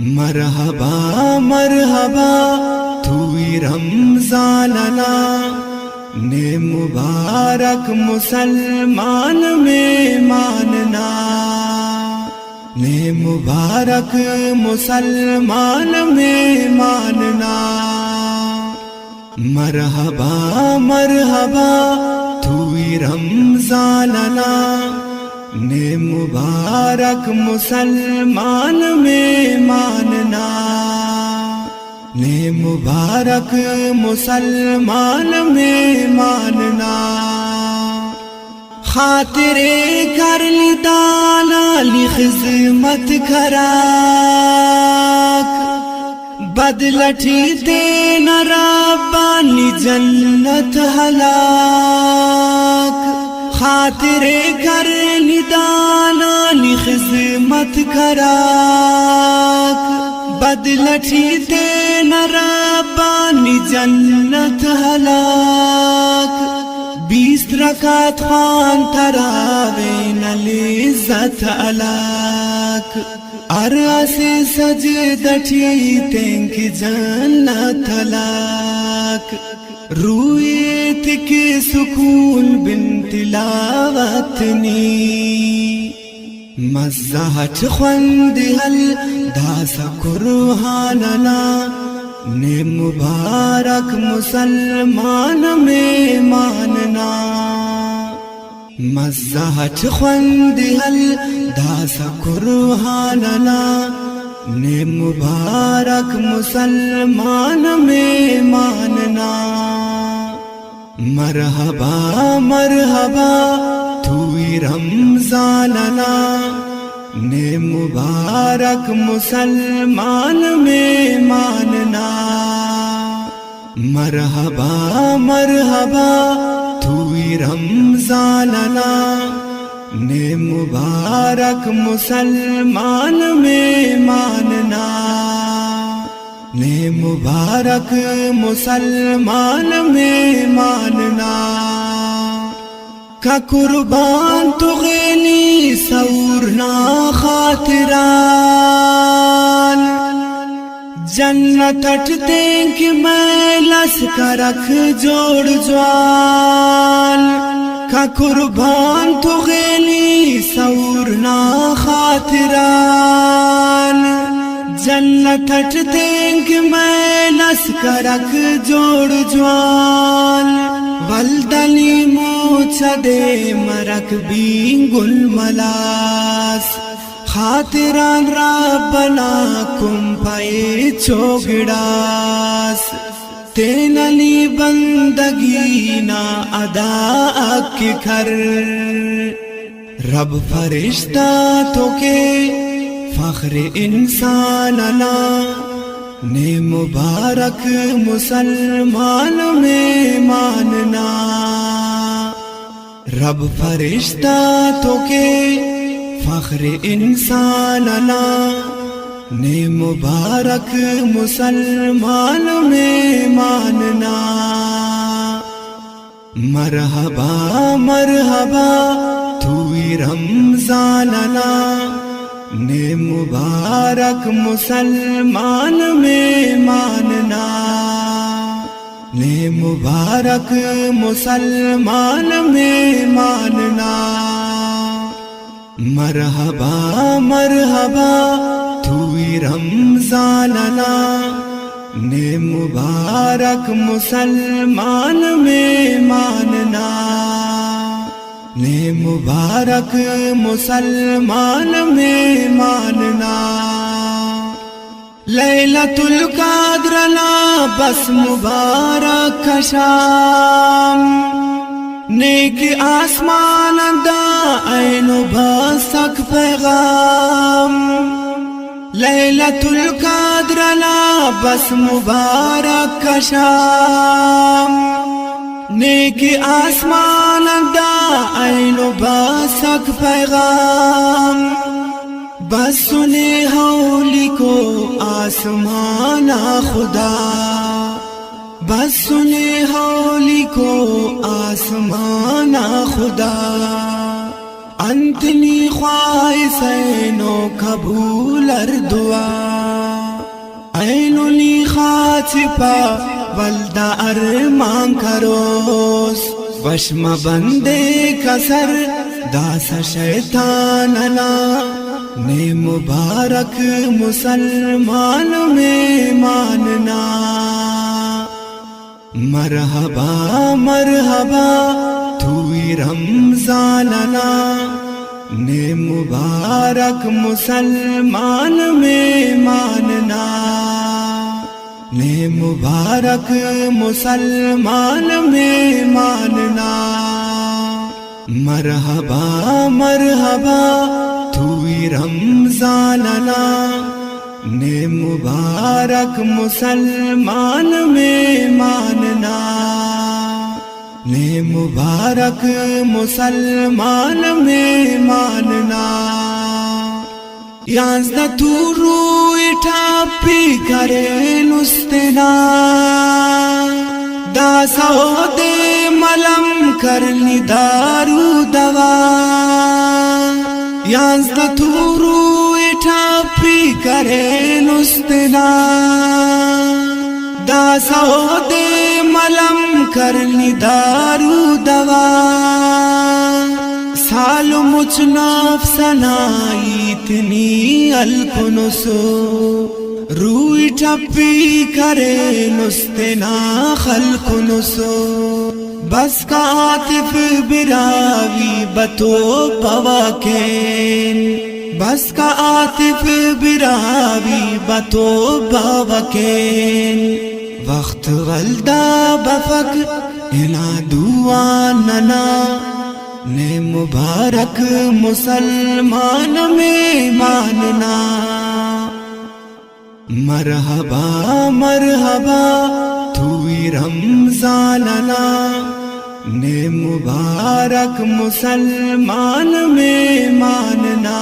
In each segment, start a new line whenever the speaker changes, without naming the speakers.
مرحبا مرحبا توی رمضان نا نے مبارک مسلمان میں ماننا نے مبارک مسلمان میں ماننا مرحبا مرحبا توی رمضان نا نے مبارک مسلمان میں ماننا نے مبارک مسلمان میں ماننا خاطر کر لی دانا لی خدمت کراک بدلٹی دینا ربانی جنت ہلاک خاطر کر لی دانا لی خدمت کراک بدلٹی دینا ربانی جنت ہلاک 20 رکعت خوان تراوی نلزت علاک ارسی سجدٹی تینک جنت ہلاک رویت کی سکون بن تلاوتنی مزہت خوندہل داسا قرآننا نے مبارک مسلمان میں ماننا مزہت خوندہل داسا قرآننا نے مبارک مسلمان میں ماننا مرحبا مرحبا توی رمضان نا نے مبارک مسلمان میں ماننا مرحبا مرحبا توی رمضان نا نے مبارک مسلمان میں ماننا نے مبارک مسلمان میں ماننا کا قربان تو غیلی سورنا خاطران جنت اٹھ دیں کہ میں لس کا رکھ جوڑ جوان کا قربان تو غیلی سورنا خاطران جنت اٹھ دیں کہ میں لس کا رکھ جوڑ جوان ولدلی موچا دے مرک بین گل ملاس خاطران ربنا کم پائے چوگڑاس تین علی بندگی نا ادا کے کر رب فرشتہ تو کے فخر انساننا نے مبارک مسلمان میں ماننا رب فرشتہ تو کے فخر انساننا نے مبارک مسلمان میں ماننا مرحبا مرحبا توی رمضان نا نے مبارک مسلمان میں ماننا نے مبارک مسلمان میں ماننا مرحبا مرحبا توی رمضان نا نے مبارک مسلمان میں ماننا نے مبارک مسلمان میں ماننا لیلۃ القدر نا بس مبارک شام نیک آسمان دا عین بسک پیغام لیلۃ القدر نا بس مبارک شام نیک آسمان دا عین بسک پیغام بس سنے ہولی کو آسمانا خدا بس سنے ہولی کو آسمانا خدا انتنی خواہشیں نو قبول دعا چھپا ولدہ ارمان کروس وشم بندے کا سر داس شیطان نا نے مبارک مسلمان میں ماننا مرحبا مرحبا توی رمضان نا نے مبارک مسلمان میں ماننا نے مبارک مسلمان میں ماننا مرحبا مرحبا توی رمضان نا نے مبارک مسلمان میں ماننا نے مبارک مسلمان میں ماننا یازدہ تو روی ٹھاپی کرے نستنا دا سودے ملم کرنی دارو دوا یازدہ تو روی ٹھاپی کرے نستنا دا سودے ملم کرنی دارو دوا سالو مجھ نفسنائی اتنی الکنسو روی ٹھپی کرے نستنا خلق نسو بس کا عاطف براوی بتو پواکین بس کا عاطف براوی بتو پواکین وقت غلدہ بفک انا دواننا نے مبارک مسلمان میں ماننا مرحبا مرحبا توی رمضان نا نے مبارک مسلمان میں ماننا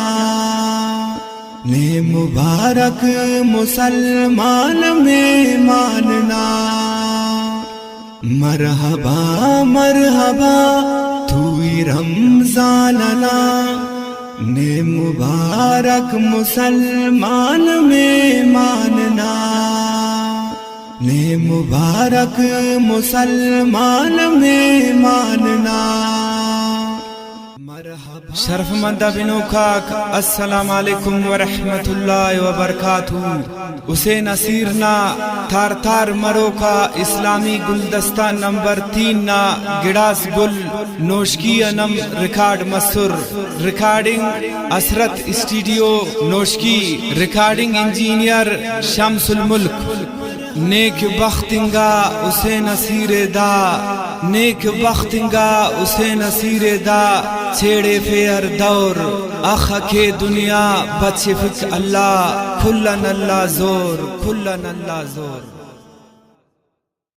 نے مبارک مسلمان میں ماننا مرحبا مرحبا توی رمضان نا نے مبارک مسلمان میں ماننا نے مبارک مسلمان میں ماننا شرف مندہ بنو کاک السلام علیکم ورحمت اللہ وبرکاتہ اسے نصیرنا تھار تھار مرو کا اسلامی گلدستہ نمبر 3 نا گڑاس گل نوشکی انم ریکارڈ مسر ریکارڈنگ اسرت studio Noshki recording engineer Shams ul Mulk نیک بختنگا اسے نصیر دا نیک بختنگا اسے نصیر دا چھیڑے فیر دور اخ کے دنیا بچے فک اللہ کھلن اللہ زور کھلن اللہ زور